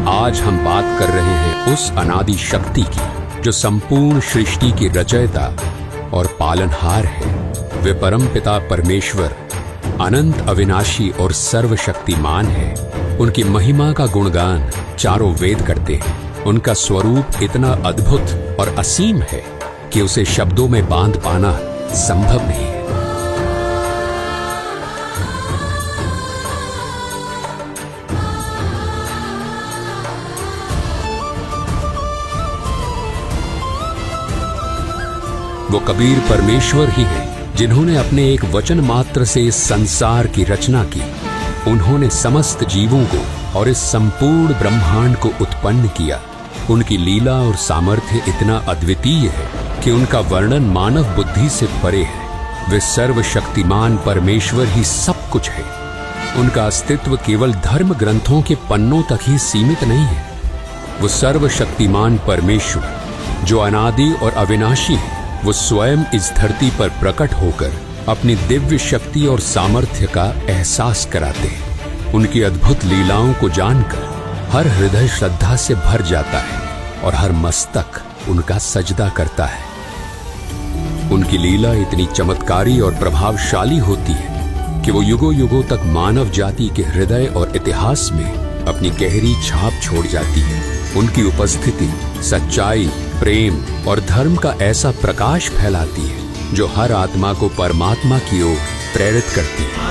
आज हम बात कर रहे हैं उस अनादि शक्ति की जो संपूर्ण सृष्टि की रचयिता और पालनहार है। वे परम पिता परमेश्वर अनंत अविनाशी और सर्वशक्तिमान है। उनकी महिमा का गुणगान चारों वेद करते हैं। उनका स्वरूप इतना अद्भुत और असीम है कि उसे शब्दों में बांध पाना संभव नहीं है। वो कबीर परमेश्वर ही है जिन्होंने अपने एक वचन मात्र से इस संसार की रचना की। उन्होंने समस्त जीवों को और इस संपूर्ण ब्रह्मांड को उत्पन्न किया। उनकी लीला और सामर्थ्य इतना अद्वितीय है कि उनका वर्णन मानव बुद्धि से परे है। वे सर्वशक्तिमान परमेश्वर ही सब कुछ है। उनका अस्तित्व केवल धर्म ग्रंथों के पन्नों तक ही सीमित नहीं है। वो सर्वशक्तिमान परमेश्वर जो अनादि और अविनाशी है, वो स्वयं इस धरती पर प्रकट होकर अपनी दिव्य शक्ति और सामर्थ्य का एहसास कराते हैं। उनकी अद्भुत लीलाओं को जानकर हर हृदय श्रद्धा से भर जाता है और हर मस्तक उनका सजदा करता है। उनकी लीला इतनी चमत्कारी और प्रभावशाली होती है कि वो युगों युगों तक मानव जाति के हृदय और इतिहास में अपनी गहरी छाप छोड़ जाती है। उनकी उपस्थिति सच्चाई, प्रेम और धर्म का ऐसा प्रकाश फैलाती है जो हर आत्मा को परमात्मा की ओर प्रेरित करती है।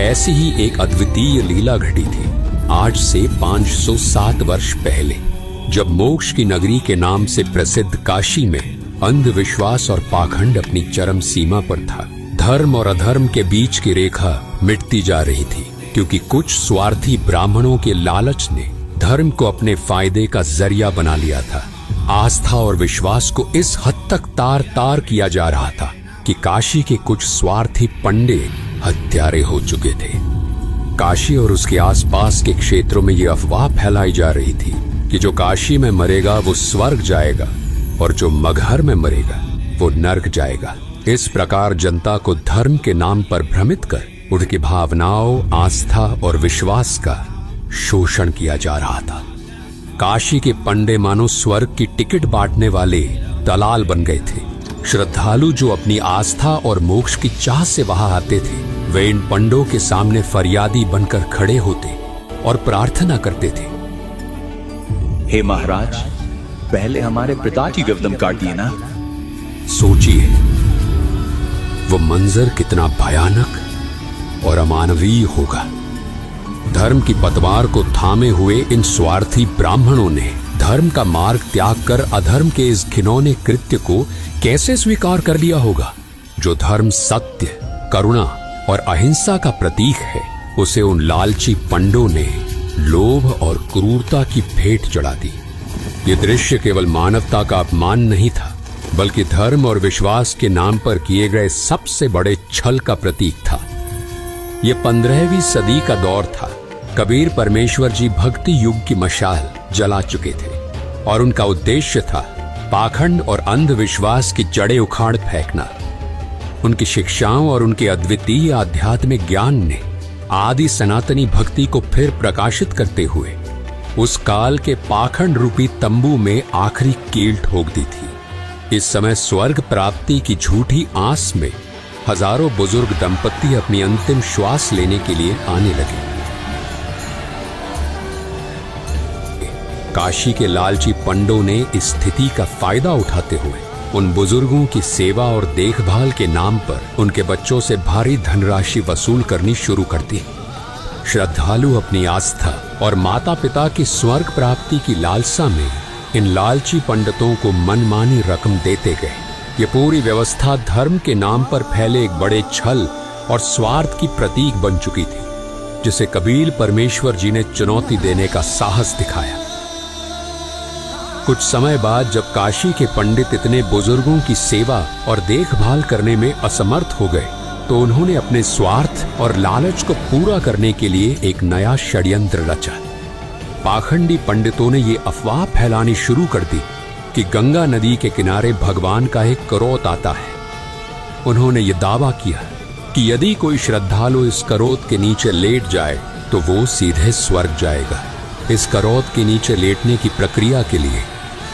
ऐसी ही एक अद्वितीय लीला घटी थी आज से 507 वर्ष पहले, जब मोक्ष की नगरी के नाम से प्रसिद्ध काशी में अंधविश्वास और पाखंड अपनी चरम सीमा पर था। धर्म और अधर्म के बीच की रेखा मिटती जा रही थी क्योंकि कुछ स्वार्थी ब्राह्मणों के लालच ने धर्म को अपने फायदे का जरिया बना लिया था। आस्था और विश्वास को इस हद तक तार तार किया जा रहा था कि काशी के कुछ स्वार्थी पंडित हत्यारे हो चुके थे। काशी और उसके आसपास के क्षेत्रों में ये अफवाह फैलाई जा रही थी कि जो काशी में मरेगा वो स्वर्ग जाएगा और जो मगहर में मरेगा वो नर्क जाएगा। इस प्रकार जनता को धर्म के नाम पर भ्रमित कर उनकी भावनाओं, आस्था और विश्वास का शोषण किया जा रहा था। काशी के पंडे मानो स्वर्ग की टिकट बांटने वाले दलाल बन गए थे। श्रद्धालु जो अपनी आस्था और मोक्ष की चाह से वहां आते थे, वे इन पंडों के सामने फरियादी बनकर खड़े होते और प्रार्थना करते थे, हे महाराज, पहले हमारे पिता की गर्दन काटिए ना। सोचिए वो मंजर कितना भयानक और अमानवीय होगा। धर्म की पतवार को थामे हुए इन स्वार्थी ब्राह्मणों ने धर्म का मार्ग त्याग कर अधर्म के इस घिनौने कृत्य को कैसे स्वीकार कर लिया होगा। जो धर्म सत्य, करुणा और अहिंसा का प्रतीक है, उसे उन लालची पंडों ने लोभ और क्रूरता की भेंट चढ़ा दी। ये दृश्य केवल मानवता का अपमान नहीं था, बल्कि धर्म और विश्वास के नाम पर किए गए सबसे बड़े छल का प्रतीक था। ये 15वीं सदी का दौर था। कबीर परमेश्वर जी भक्ति युग की मशाल जला चुके थे और उनका उद्देश्य था पाखंड और अंधविश्वास की जड़ें उखाड़ फेंकना। उनकी शिक्षाओं और उनके अद्वितीय आध्यात्मिक ज्ञान ने आदि सनातनी भक्ति को फिर प्रकाशित करते हुए उस काल के पाखंड रूपी तंबू में आखिरी कील ठोक दी थी। इस समय स्वर्ग प्राप्ति की झूठी आस में हजारों बुजुर्ग दंपत्ति अपनी अंतिम श्वास लेने के लिए आने लगे। काशी के लालची पंडों ने इस स्थिति का फायदा उठाते हुए उन बुजुर्गों की सेवा और देखभाल के नाम पर उनके बच्चों से भारी धनराशि वसूल करनी शुरू कर दी। श्रद्धालु अपनी आस्था और माता पिता की स्वर्ग प्राप्ति की लालसा में इन लालची पंडितों को मनमानी रकम देते गए। ये पूरी व्यवस्था धर्म के नाम पर फैले एक बड़े छल और स्वार्थ की प्रतीक बन चुकी थी, जिसे कबीर परमेश्वर जी ने चुनौती देने का साहस दिखाया। कुछ समय बाद जब काशी के पंडित इतने बुजुर्गों की सेवा और देखभाल करने में असमर्थ हो गए, तो उन्होंने अपने स्वार्थ और लालच को पूरा करने के लिए एक नया षड्यंत्र रचा। पाखंडी पंडितों ने ये अफवाह फैलानी शुरू कर दी कि गंगा नदी के किनारे भगवान का एक करोत आता है। उन्होंने ये दावा किया कि यदि कोई श्रद्धालु इस करोत के नीचे लेट जाए तो वो सीधे स्वर्ग जाएगा। इस करोत के नीचे लेटने की प्रक्रिया के लिए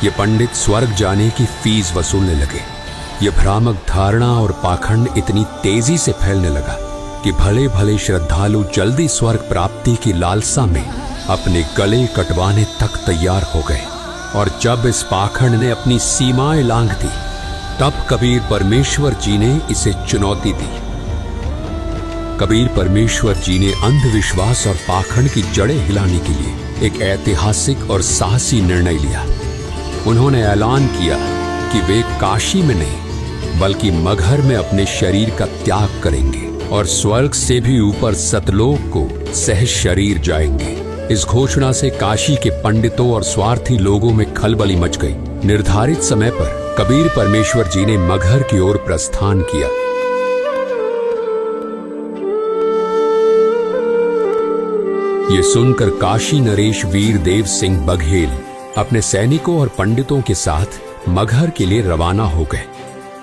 ये पंडित स्वर्ग जाने की फीस वसूलने लगे। ये भ्रामक धारणा और पाखंड इतनी तेजी से फैलने लगा कि भले भले श्रद्धालु जल्दी स्वर्ग प्राप्ति की लालसा में अपने गले कटवाने तक तैयार हो गए। और जब इस पाखंड ने अपनी सीमाएं लांघ दी, तब कबीर परमेश्वर जी ने इसे चुनौती दी। कबीर परमेश्वर जी ने अंधविश्वास और पाखंड की जड़ें हिलाने के लिए एक ऐतिहासिक और साहसी निर्णय लिया। उन्होंने ऐलान किया कि वे काशी में नहीं बल्कि मगहर में अपने शरीर का त्याग करेंगे और स्वर्ग से भी ऊपर सतलोक को सहज शरीर जाएंगे। इस घोषणा से काशी के पंडितों और स्वार्थी लोगों में खलबली मच गई। निर्धारित समय पर कबीर परमेश्वर जी ने मगहर की ओर प्रस्थान किया। ये सुनकर काशी नरेश वीर देव सिंह बघेल अपने सैनिकों और पंडितों के साथ मगहर के लिए रवाना हो गए।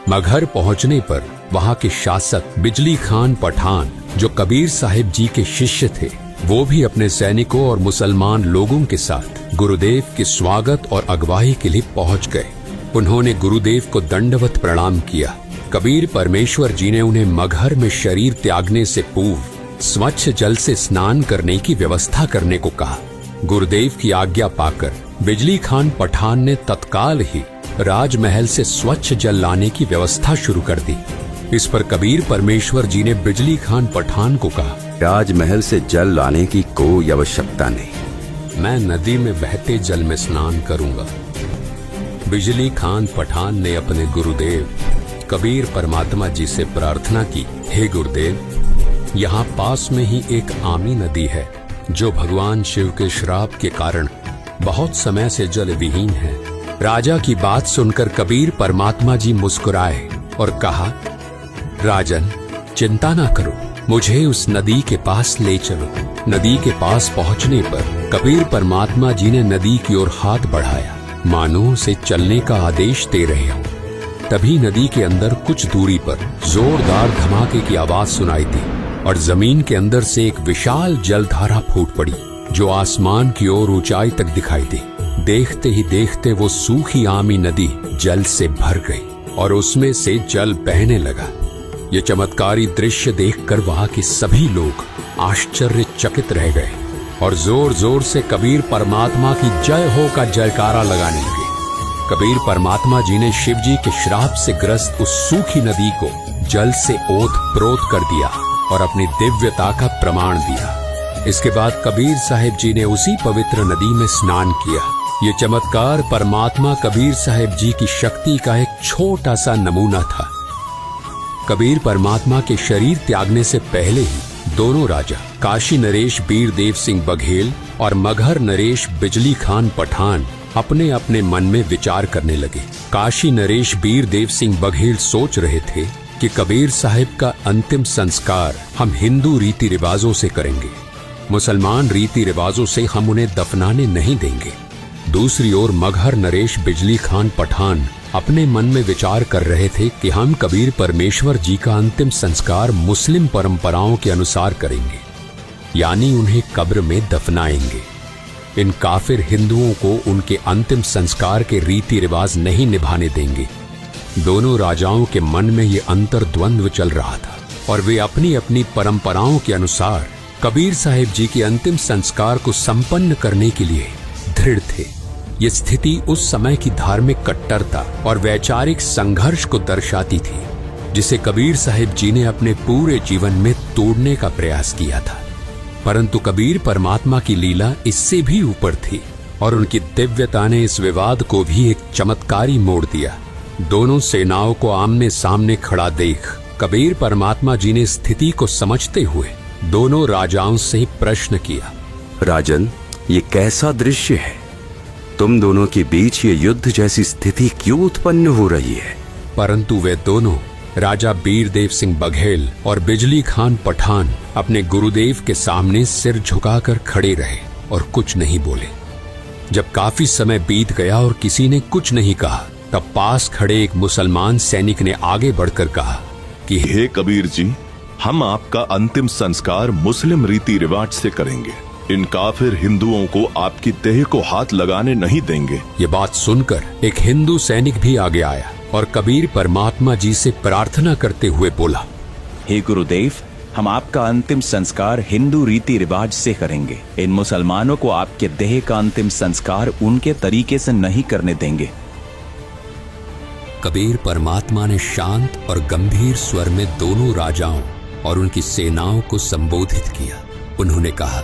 मगहर पहुंचने पर वहां के शासक बिजली खान पठान, जो कबीर साहिब जी के शिष्य थे, वो भी अपने सैनिकों और मुसलमान लोगों के साथ गुरुदेव के स्वागत और अगवाई के लिए पहुंच गए। उन्होंने गुरुदेव को दंडवत प्रणाम किया। कबीर परमेश्वर जी ने उन्हें मगहर में शरीर त्यागने से पूर्व स्वच्छ जल से स्नान करने की व्यवस्था करने को कहा। गुरुदेव की आज्ञा पाकर बिजली खान पठान ने तत्काल ही राजमहल से स्वच्छ जल लाने की व्यवस्था शुरू कर दी। इस पर कबीर परमेश्वर जी ने बिजली खान पठान को कहा, राजमहल से जल लाने की कोई आवश्यकता नहीं, मैं नदी में बहते जल में स्नान करूंगा। बिजली खान पठान ने अपने गुरुदेव कबीर परमात्मा जी से प्रार्थना की, हे गुरुदेव, यहाँ पास में ही एक आमी नदी है जो भगवान शिव के श्राप के कारण बहुत समय से जल विहीन है। राजा की बात सुनकर कबीर परमात्मा जी मुस्कुराए और कहा, राजन, चिंता ना करो, मुझे उस नदी के पास ले चलो। नदी के पास पहुंचने पर कबीर परमात्मा जी ने नदी की ओर हाथ बढ़ाया, मानो उसे चलने का आदेश दे रहे हो। तभी नदी के अंदर कुछ दूरी पर जोरदार धमाके की आवाज सुनाई दी और जमीन के अंदर से एक विशाल जलधारा फूट पड़ी, जो आसमान की ओर ऊंचाई तक दिखाई दी। देखते ही देखते वो सूखी आमी नदी जल से भर गई और उसमें से जल बहने लगा। ये चमत्कारी दृश्य देखकर वहां के सभी लोग आश्चर्यचकित रह गए और जोर जोर से कबीर परमात्मा की जय हो का जयकारा लगाने लगे। कबीर परमात्मा जी ने शिव जी के श्राप से ग्रस्त उस सूखी नदी को जल से ओत प्रोत कर दिया और अपनी दिव्यता का प्रमाण दिया। इसके बाद कबीर साहिब जी ने उसी पवित्र नदी में स्नान किया। ये चमत्कार परमात्मा कबीर साहिब जी की शक्ति का एक छोटा सा नमूना था। कबीर परमात्मा के शरीर त्यागने से पहले ही दोनों राजा काशी नरेश वीर देव सिंह बघेल और मगहर नरेश बिजली खान पठान अपने अपने मन में विचार करने लगे। काशी नरेश वीर देव सिंह बघेल सोच रहे थे कि कबीर साहिब का अंतिम संस्कार हम हिंदू रीति रिवाजों से करेंगे, मुसलमान रीति रिवाजों से हम उन्हें दफनाने नहीं देंगे। दूसरी ओर मगहर नरेश बिजली खान पठान अपने मन में विचार कर रहे थे कि हम कबीर परमेश्वर जी का अंतिम संस्कार मुस्लिम परंपराओं के अनुसार करेंगे, यानी उन्हें कब्र में दफनाएंगे। इन काफिर हिंदुओं को उनके अंतिम संस्कार के रीति रिवाज नहीं निभाने देंगे। दोनों राजाओं के मन में ये अंतर्द्वंद्व चल रहा था और वे अपनी अपनी परंपराओं के अनुसार कबीर साहिब जी के अंतिम संस्कार को संपन्न करने के लिए दृढ़ थे। ये स्थिति उस समय की धार्मिक कट्टरता और वैचारिक संघर्ष को दर्शाती थी, जिसे कबीर साहिब जी ने अपने पूरे जीवन में तोड़ने का प्रयास किया था। परंतु कबीर परमात्मा की लीला इससे भी ऊपर थी और उनकी दिव्यता ने इस विवाद को भी एक चमत्कारी मोड़ दिया। दोनों सेनाओं को आमने सामने खड़ा देख कबीर परमात्मा जी ने स्थिति को समझते हुए दोनों राजाओं से प्रश्न किया, राजन, ये कैसा दृश्य है? तुम दोनों के बीच ये युद्ध जैसी स्थिति क्यों उत्पन्न हो रही है? परंतु वे दोनों राजा वीर देव सिंह बघेल और बिजली खान पठान अपने गुरुदेव के सामने सिर झुकाकर खड़े रहे और कुछ नहीं बोले। जब काफी समय बीत गया और किसी ने कुछ नहीं कहा, तब पास खड़े एक मुसलमान सैनिक ने आगे बढ़कर कहा कि हे कबीर जी, हम आपका अंतिम संस्कार मुस्लिम रीति रिवाज से करेंगे। इन काफिर हिंदुओं को आपकी देह को हाथ लगाने नहीं देंगे। ये बात सुनकर एक हिंदू सैनिक भी आगे आया और कबीर परमात्मा जी से प्रार्थना करते हुए बोला, हे गुरुदेव, हम आपका अंतिम संस्कार हिंदू रीति रिवाज से करेंगे। इन मुसलमानों को आपके देह का अंतिम संस्कार उनके तरीके से नहीं करने देंगे। कबीर परमात्मा ने शांत और गंभीर स्वर में दोनों राजाओं और उनकी सेनाओं को संबोधित किया। उन्होंने कहा,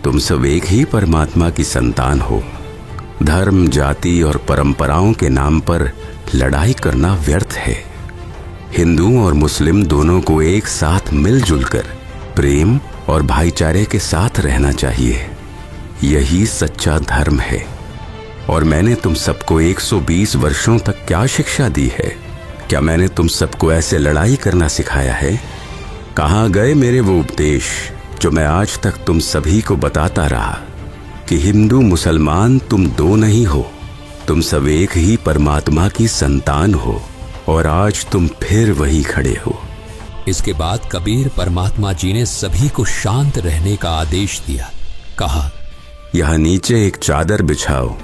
तुम सब एक ही परमात्मा की संतान हो। धर्म, जाति और परंपराओं के नाम पर लड़ाई करना व्यर्थ है। हिंदू और मुस्लिम दोनों को एक साथ मिलजुल कर प्रेम और भाईचारे के साथ रहना चाहिए। यही सच्चा धर्म है। और मैंने तुम सबको 120 वर्षों तक क्या शिक्षा दी है? क्या मैंने तुम सबको ऐसे लड़ाई करना सिखाया है? कहाँ गए मेरे वो उपदेश जो मैं आज तक तुम सभी को बताता रहा कि हिंदू मुसलमान तुम दो नहीं हो, तुम सब एक ही परमात्मा की संतान हो। और आज तुम फिर वही खड़े हो। इसके बाद कबीर परमात्मा जी ने सभी को शांत रहने का आदेश दिया। कहा, यहाँ नीचे एक चादर बिछाओ।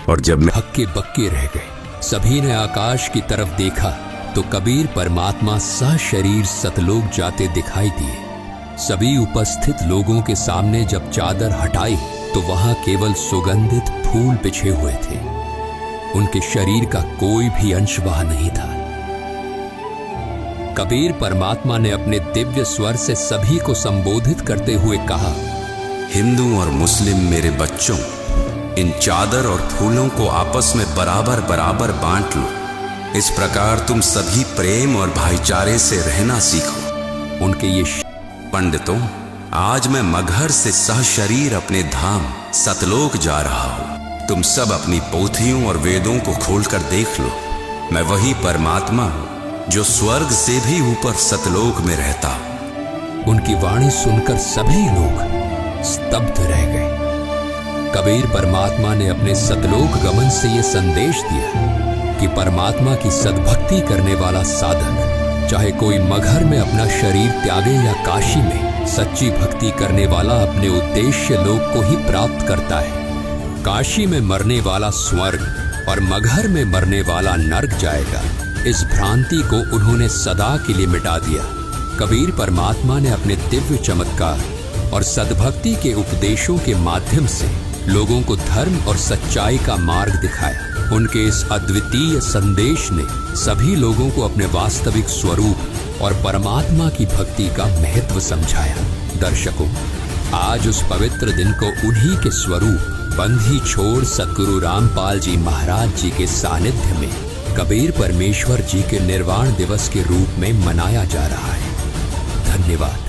और जब मैं हक्के बक्के रह गए। सभी ने आकाश की तरफ देखा तो कबीर परमात्मा सशरीर सतलोक जाते दिखाई दिए। सभी उपस्थित लोगों के सामने जब चादर हटाई तो वहां केवल सुगंधित फूल बिछे हुए थे। उनके शरीर का कोई भी अंश वहां नहीं था। कबीर परमात्मा ने अपने दिव्य स्वर से सभी को संबोधित करते हुए कहा, हिंदू और मुस्लिम मेरे बच्चों, इन चादर और फूलों को आपस में बराबर बराबर बांट लो। इस प्रकार तुम सभी प्रेम और भाईचारे से रहना सीखो। उनके ये पंडितों, आज मैं मगहर से सहशरीर अपने धाम सतलोक जा रहा हूँ। तुम सब अपनी पोथियों और वेदों को खोलकर देख लो। मैं वही परमात्मा जो स्वर्ग से भी ऊपर सतलोक में रहता हूँ। उनकी वाणी सुनकर सभी लोग स्तब्ध रह गए। कबीर परमात्मा ने अपने सतलोक गमन से ये संदेश दिया कि परमात्मा की सद्भक्ति करने वाला साधक, चाहे कोई मगहर में अपना शरीर त्यागे या काशी में सच्ची भक्ति करने वाला, अपने उद्देश्य लोक को ही प्राप्त करता है। काशी में मरने वाला स्वर्ग और मगहर में मरने वाला नर्क जाएगा। इस भ्रांति को उन्होंने सदा के लिए मिटा दिया। कबीर परमात्मा ने अपने दिव्य चमत्कार और सद्भक्ति के उपदेशों के माध्यम से लोगों को धर्म और सच्चाई का मार्ग दिखाया। उनके इस अद्वितीय संदेश ने सभी लोगों को अपने वास्तविक स्वरूप और परमात्मा की भक्ति का महत्व समझाया। दर्शकों, आज उस पवित्र दिन को उन्हीं के स्वरूप बंधी छोड़ सद्गुरु रामपाल जी महाराज जी के सानिध्य में कबीर परमेश्वर जी के निर्वाण दिवस के रूप में मनाया जा रहा है। धन्यवाद।